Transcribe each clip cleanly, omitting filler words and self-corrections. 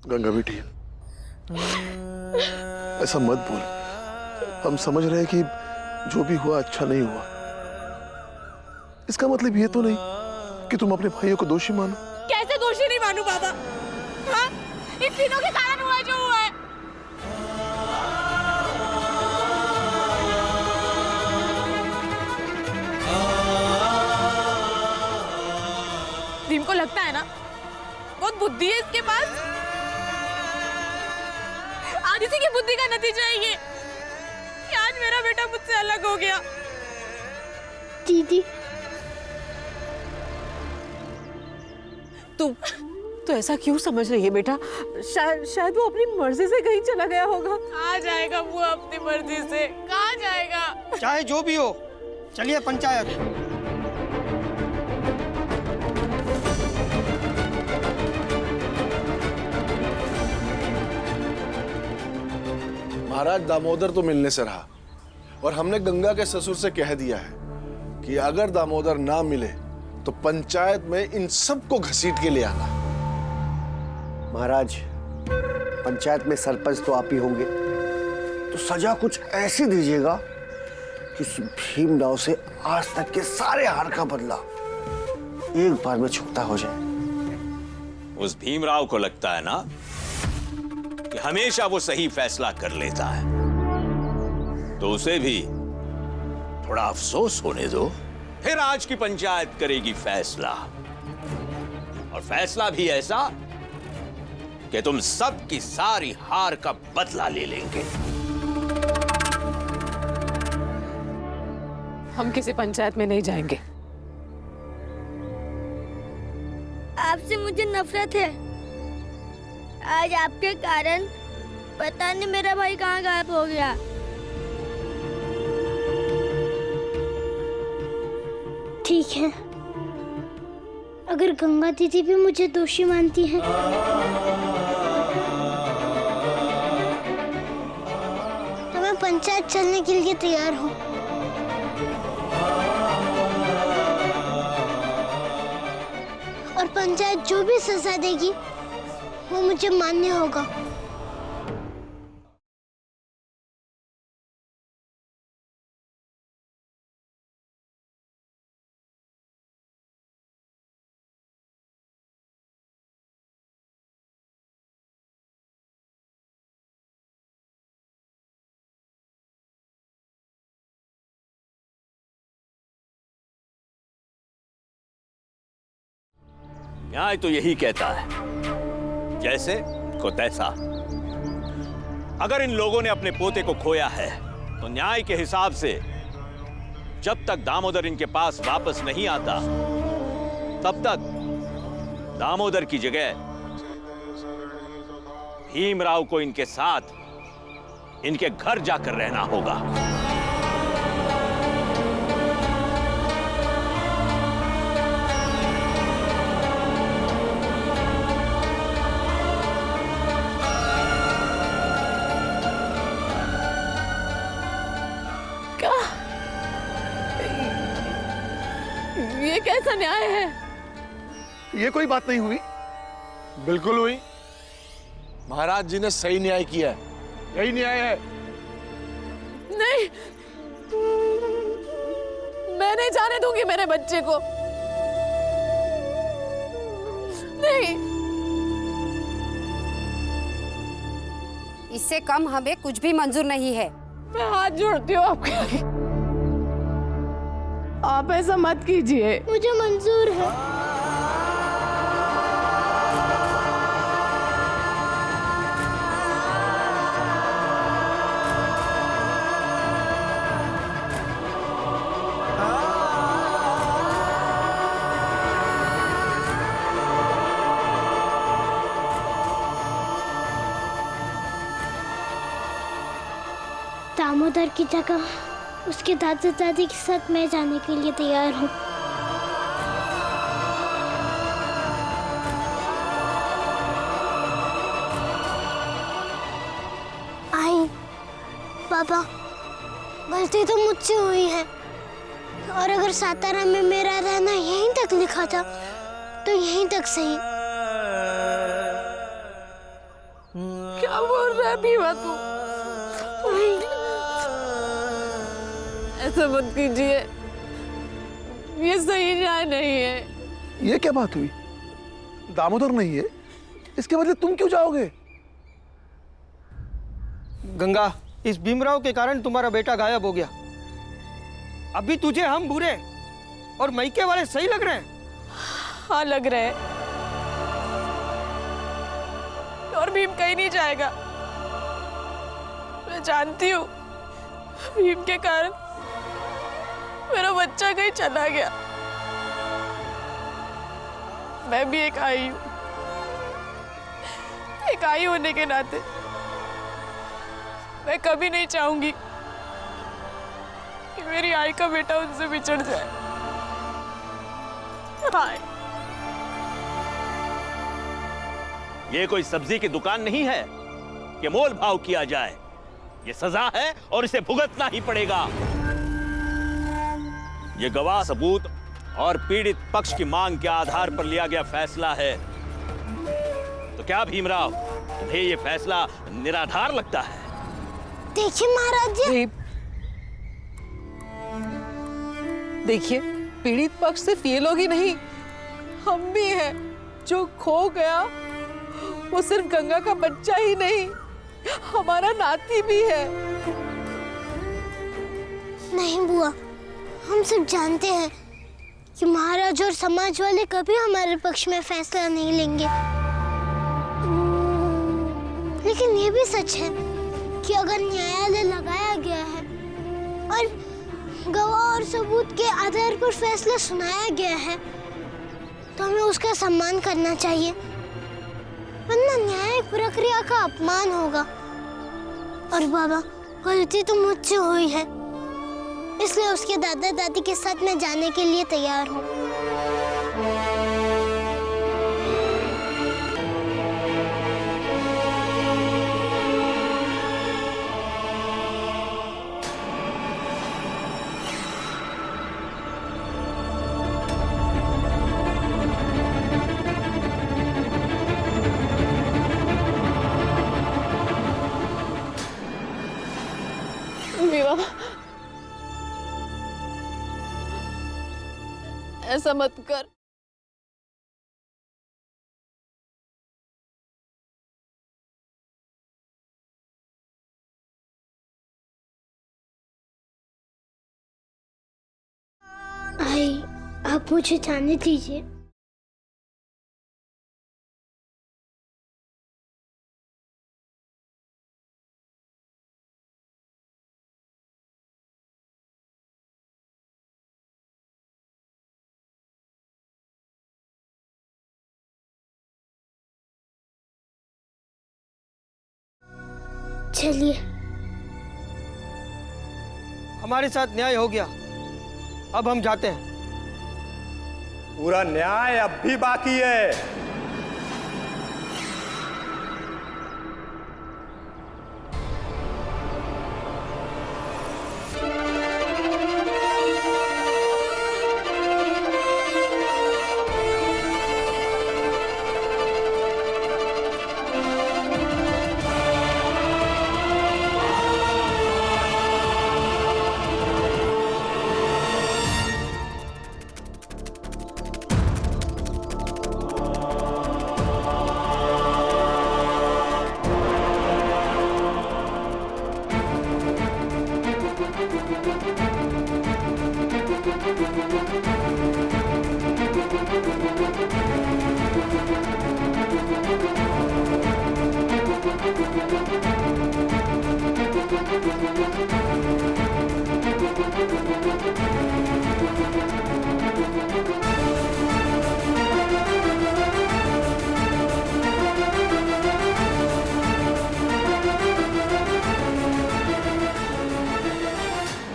गंगा बेटी, ऐसा मत बोल। हम समझ रहे हैं कि जो भी हुआ अच्छा नहीं हुआ। इसका मतलब ये तो नहीं कि तुम अपने भाइयों को दोषी मानो। कैसे दोषी नहीं मानू बाबा? हाँ? इन तीनों के कारण हुआ जो हुआ है। भीम को लगता है ना बहुत बुद्धि है इसके पास। आज इसी की बुद्धि का नतीजा है ये कि आज मेरा बेटा मुझसे अलग हो गया। दीदी, तू ऐसा क्यों समझ रही है बेटा? शायद वो अपनी मर्जी से कहीं चला गया होगा। कहाँ जाएगा वो अपनी मर्जी से? कहाँ जाएगा? चाहे जो भी हो, चलिए पंचायत। महाराज, दामोदर तो मिलने से रहा और हमने गंगा के ससुर से कह दिया है कि अगर दामोदर ना मिले तो पंचायत में इन सबको घसीट के ले आना। महाराज, पंचायत में सरपंच तो आप ही होंगे, तो सजा कुछ ऐसी दीजिएगा कि भीमराव से आज तक के सारे हार का बदला एक बार में चुकता हो जाए। उस भीमराव को लगता है ना कि हमेशा वो सही फैसला कर लेता है, तो उसे भी थोड़ा अफसोस होने दो। फिर आज की पंचायत करेगी फैसला, और फैसला भी ऐसा कि तुम सब की सारी हार का बदला ले लेंगे। हम किसी पंचायत में नहीं जाएंगे। आपसे मुझे नफरत है। आज आपके कारण पता नहीं मेरा भाई कहाँ गायब हो गया। ठीक है, अगर गंगा दीदी भी मुझे दोषी मानती है तो मैं पंचायत चलने के लिए तैयार हूँ। और पंचायत जो भी सजा देगी वो मुझे मान्य होगा। न्याय तो यही कहता है, जैसे को तैसा। अगर इन लोगों ने अपने पोते को खोया है तो न्याय के हिसाब से जब तक दामोदर इनके पास वापस नहीं आता तब तक दामोदर की जगह भीमराव को इनके साथ इनके घर जाकर रहना होगा। ये कैसा न्याय है? ये कोई बात नहीं हुई। बिल्कुल हुई। महाराज जी ने सही न्याय किया है, यही न्याय है। नहीं, मैं नहीं जाने दूंगी मेरे बच्चे को। नहीं, इससे कम हमें कुछ भी मंजूर नहीं है। मैं हाथ जोड़ती हूँ आपके आगे। आप ऐसा मत कीजिए। मुझे मंजूर है। दामोदर की जगह उसके दादा दादी के साथ मैं जाने के लिए तैयार हूँ। आई पापा, गलती तो मुझसे हुई है, और अगर सातारा में मेरा रहना यहीं तक लिखा था तो यहीं तक सही। क्या बोल रहा है भीमा तू? ऐसा मत कीजिए, ये सही न्याय नहीं है। ये क्या बात हुई? दामोदर नहीं है, इसके बदले तुम क्यों जाओगे? गंगा, इस भीमराव के कारण तुम्हारा बेटा गायब हो गया। अभी तुझे हम बुरे और मैके वाले सही लग रहे हैं? हाँ लग रहे हैं, और भीम कहीं नहीं जाएगा। मैं जानती हूँ भीम के कारण मेरा बच्चा कहीं चला गया। मैं भी एक आई हूँ, एक आई होने के नाते मैं कभी नहीं चाहूंगी कि मेरी आई का बेटा उनसे बिछड़ जाए। हाय। ये कोई सब्जी की दुकान नहीं है कि मोल भाव किया जाए। ये सजा है और इसे भुगतना ही पड़ेगा। ये गवाह सबूत और पीड़ित पक्ष की मांग के आधार पर लिया गया फैसला है। तो क्या भीमराव, तुम्हें ये फैसला निराधार लगता है? देखिए महाराज जी, देखिए, पीड़ित पक्ष सिर्फ ये लोग ही नहीं, हम भी हैं। जो खो गया वो सिर्फ गंगा का बच्चा ही नहीं, हमारा नाती भी है। नहीं बुआ, हम सब जानते हैं कि महाराज और समाज वाले कभी हमारे पक्ष में फैसला नहीं लेंगे। लेकिन ये भी सच है कि अगर न्यायालय लगाया गया है और गवाह और सबूत के आधार पर फैसला सुनाया गया है, तो हमें उसका सम्मान करना चाहिए, वरना न्यायिक प्रक्रिया का अपमान होगा। और बाबा, गलती तो मुझसे हुई है, इसलिए उसके दादा दादी के साथ मैं जाने के लिए तैयार हूँ। विवाह, ऐसा मत कर। आई, आप मुझे जाने दीजिए। चलिए। हमारे साथ न्याय हो गया, अब हम जाते हैं। पूरा न्याय अब भी बाकी है।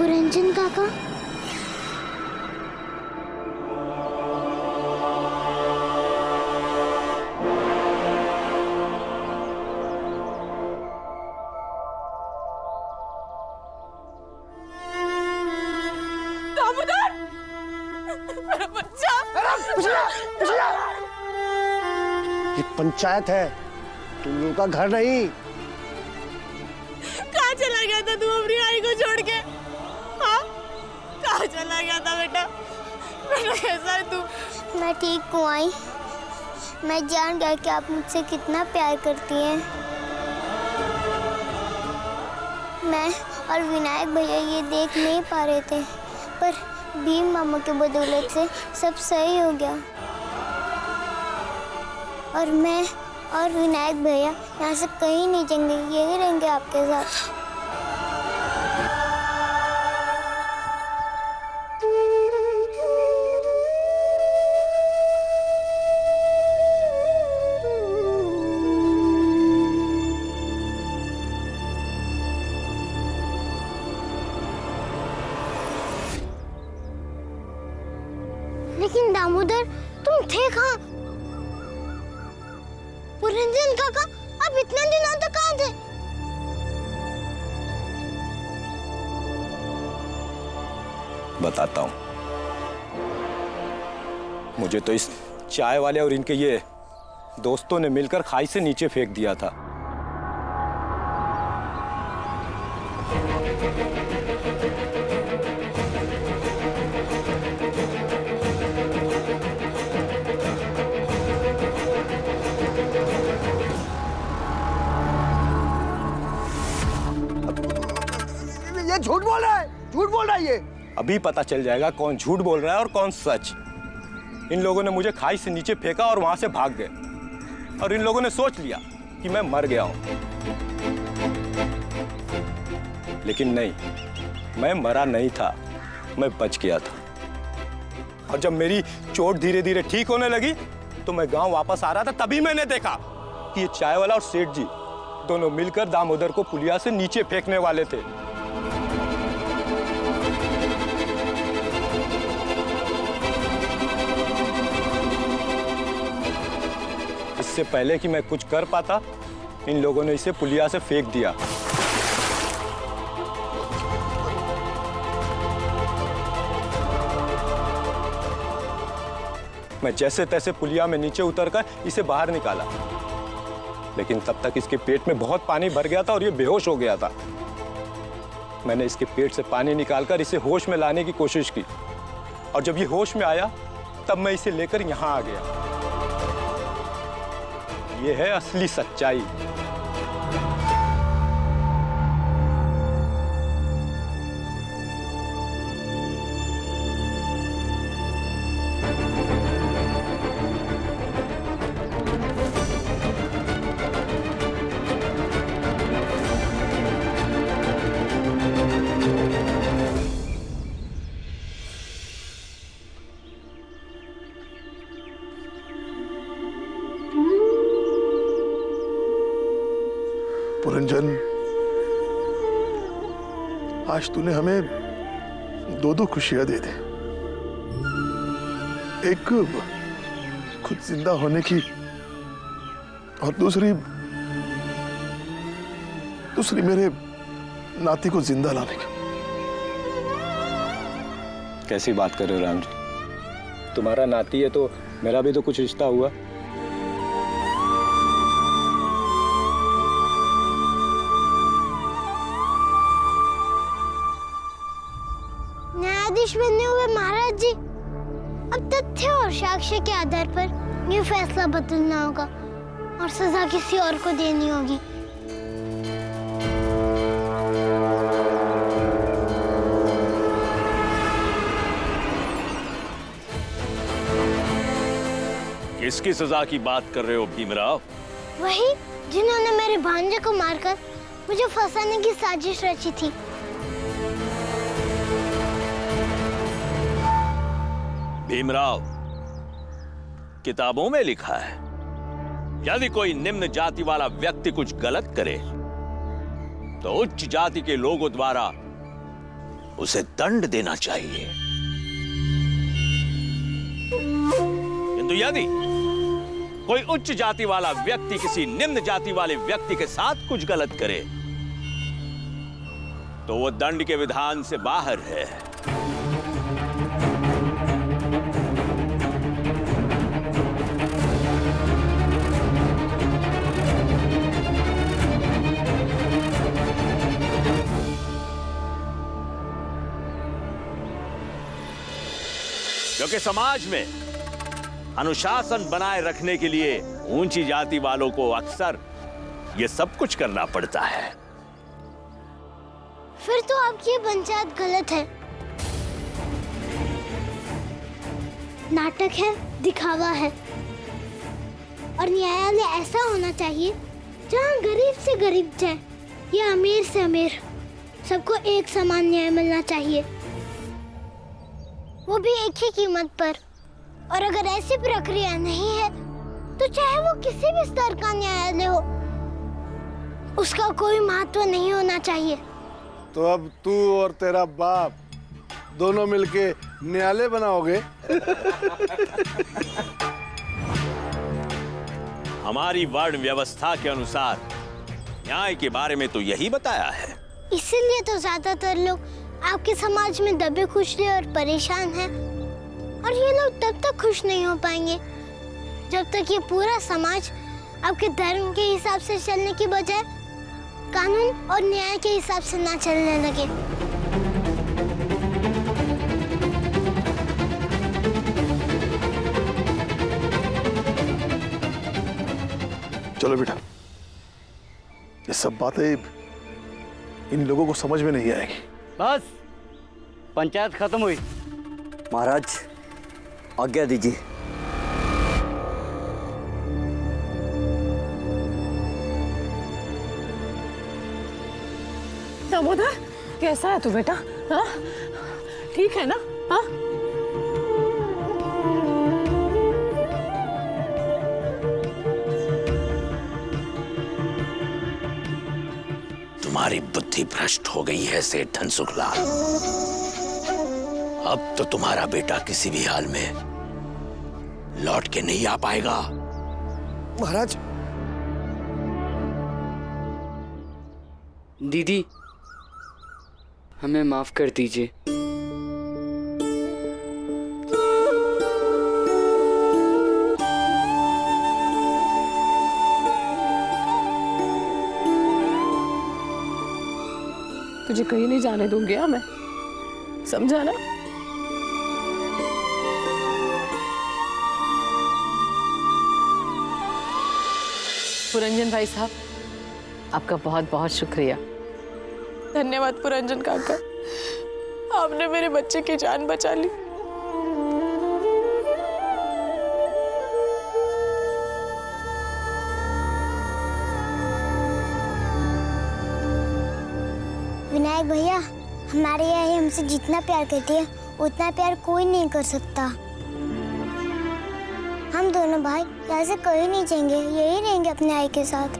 पुरंजन काका, दामोदर, मेरा बच्चा। ये पंचायत है, तुम लोग का घर नहीं। कहाँ चला गया था तू अपनी आई को छोड़ के? हाँ, कहाँ चला गया था बेटा? बेटा कैसा है तू? मैं ठीक हूँ आई। मैं जान गया कि आप मुझसे कितना प्यार करती हैं। मैं और विनायक भैया ये देख नहीं पा रहे थे, पर भीम मामा के बदौलत से सब सही हो गया। और मैं और विनायक भैया यहाँ से कहीं नहीं जाएंगे, यही रहेंगे आपके साथ। लेकिन दामोदर, तुम थे कहाँ? पुरंजन काका, आप इतने दिनों तक कहाँ थे? बताता हूँ। मुझे तो इस चाय वाले और इनके ये दोस्तों ने मिलकर खाई से नीचे फेंक दिया था। ये झूठ बोल रहा है, झूठ बोल रहा है ये। अभी पता चल जाएगा कौन झूठ बोल रहा है और कौन सच। इन लोगों ने मुझे खाई से नीचे फेंका और वहां से भाग गए, और इन लोगों ने सोच लिया कि मैं मर गया हूं। लेकिन नहीं, मैं मरा नहीं था, मैं बच गया था। और जब मेरी चोट धीरे धीरे ठीक होने लगी तो मैं गांव वापस आ रहा था, तभी मैंने देखा कि ये चाय वाला और सेठ जी दोनों मिलकर दामोदर को पुलिया से नीचे फेंकने वाले थे। इससे पहले कि मैं कुछ कर पाता, इन लोगों ने इसे पुलिया से फेंक दिया। मैं जैसे तैसे पुलिया में नीचे उतरकर इसे बाहर निकाला, लेकिन तब तक इसके पेट में बहुत पानी भर गया था और ये बेहोश हो गया था। मैंने इसके पेट से पानी निकालकर इसे होश में लाने की कोशिश की, और जब ये होश में आया तब मैं इसे लेकर यहां आ गया। ये है असली सच्चाई। पुरंजन, आज तूने हमें दो दो खुशियां दे दी। एक खुद जिंदा होने की, और दूसरी मेरे नाती को जिंदा लाने की। कैसी बात कर रहे हो राम जी? तुम्हारा नाती है तो मेरा भी तो कुछ रिश्ता हुआ। न्यायाधीश बनने हुए महाराज जी, अब तथ्य और साक्ष्य के आधार पर ये फैसला बदलना होगा और सजा किसी और को देनी होगी। किसकी सजा की बात कर रहे हो भीमराव? वही जिन्होंने मेरे भांजे को मारकर मुझे फंसाने की साजिश रची थी। भीमराव, किताबों में लिखा है, यदि कोई निम्न जाति वाला व्यक्ति कुछ गलत करे तो उच्च जाति के लोगों द्वारा उसे दंड देना चाहिए। किंतु यदि कोई उच्च जाति वाला व्यक्ति किसी निम्न जाति वाले व्यक्ति के साथ कुछ गलत करे तो वो दंड के विधान से बाहर है। क्योंकि समाज में अनुशासन बनाए रखने के लिए ऊंची जाति वालों को अक्सर ये सब कुछ करना पड़ता है। फिर तो आपकी ये पंचायत गलत है, नाटक है, दिखावा है। और न्यायालय ऐसा होना चाहिए जहाँ गरीब से गरीब जाए या अमीर से अमीर, सबको एक समान न्याय मिलना चाहिए, वो भी एक ही कीमत पर। और अगर ऐसी प्रक्रिया नहीं है तो चाहे वो किसी भी स्तर का न्यायालय हो, उसका कोई महत्व नहीं होना चाहिए। तो अब तू और तेरा बाप दोनों मिलके न्यायालय बनाओगे? हमारी वर्ण व्यवस्था के अनुसार न्याय के बारे में तो यही बताया है। इसीलिए तो ज्यादातर लोग आपके समाज में दबे कुचले और परेशान हैं। और ये लोग तब तक खुश नहीं हो पाएंगे जब तक ये पूरा समाज आपके धर्म के हिसाब से चलने की बजाय कानून और न्याय के हिसाब से ना चलने लगे। चलो बेटा, ये सब बातें इन लोगों को समझ में नहीं आएगी। बस पंचायत खत्म हुई। महाराज आज्ञा दीजिए। दामोदर, कैसा है तू बेटा? हाँ, ठीक है ना? हाँ, तुम्हारी बुद्धि भ्रष्ट हो गई है सेठ धनसुखलाल। अब तो तुम्हारा बेटा किसी भी हाल में लौट के नहीं आ पाएगा। महाराज, दीदी हमें माफ कर दीजिए। तुझे कहीं नहीं जाने दूंगी मैं, समझा ना? पुरंजन भाई साहब, आपका बहुत बहुत शुक्रिया। धन्यवाद पुरंजन काका, आपने मेरे बच्चे की जान बचा ली। विनायक भैया, हमारे यहाँ हमसे जितना प्यार करती है उतना प्यार कोई नहीं कर सकता। हम दोनों भाई यहाँ से कहीं नहीं जाएंगे, यही रहेंगे अपने आई के साथ।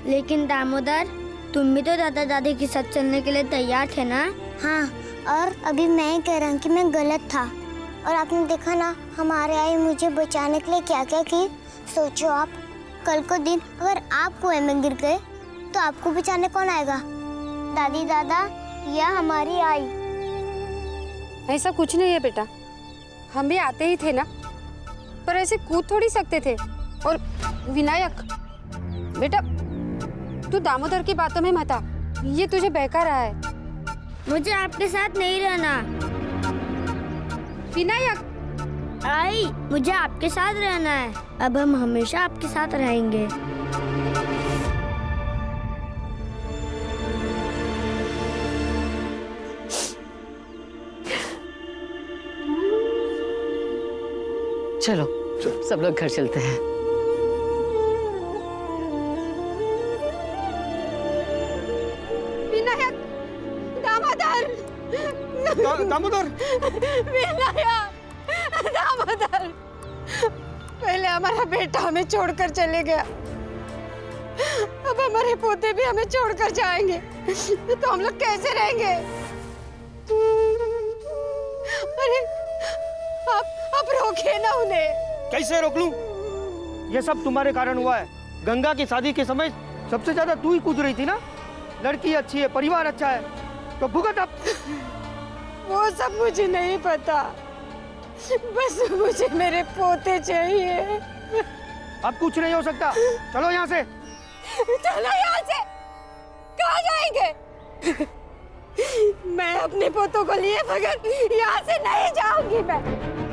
लेकिन दामोदर, तुम भी तो दादा दादी के साथ चलने के लिए तैयार थे ना? हाँ, और अभी मैं कह रहा हूँ कि मैं गलत था। और आपने देखा ना हमारे आई मुझे बचाने के लिए क्या क्या की। सोचो आप, कल को दिन अगर आप कुएं में गिर गए तो आपको बचाने कौन आएगा? दादी दादा या हमारी आई? ऐसा कुछ नहीं है बेटा, हम भी आते ही थे ना, पर ऐसे कूद थोड़ी सकते थे। और विनायक बेटा, तू दामोदर की बातों में मत आ, ये तुझे बहका रहा है। मुझे आपके साथ नहीं रहना। विनायक, आई, मुझे आपके साथ रहना है। अब हम हमेशा आपके साथ रहेंगे। चलो सब लोग घर चलते हैं। विनायक, दामोदर, दामोदर, विनायक, दामोदर, पहले हमारा बेटा हमें छोड़कर चले गया, अब हमारे पोते भी हमें छोड़कर जाएंगे, तो हम लोग कैसे रहेंगे? अरे आप रोके ना उन्हें। कैसे रोक लूं? ये सब तुम्हारे कारण हुआ है। गंगा की शादी के समय सबसे ज्यादा तू ही कूद रही थी ना। लड़की अच्छी है, परिवार अच्छा है, तो भुगत अब। वो सब मुझे नहीं पता, बस मुझे मेरे पोते चाहिए। अब कुछ नहीं हो सकता, चलो यहाँ से। चलो यहाँ से। कहाँ जाएंगे? मैं अपने पोतों को लिए बगैर यहाँ से नहीं जाऊंगी मैं।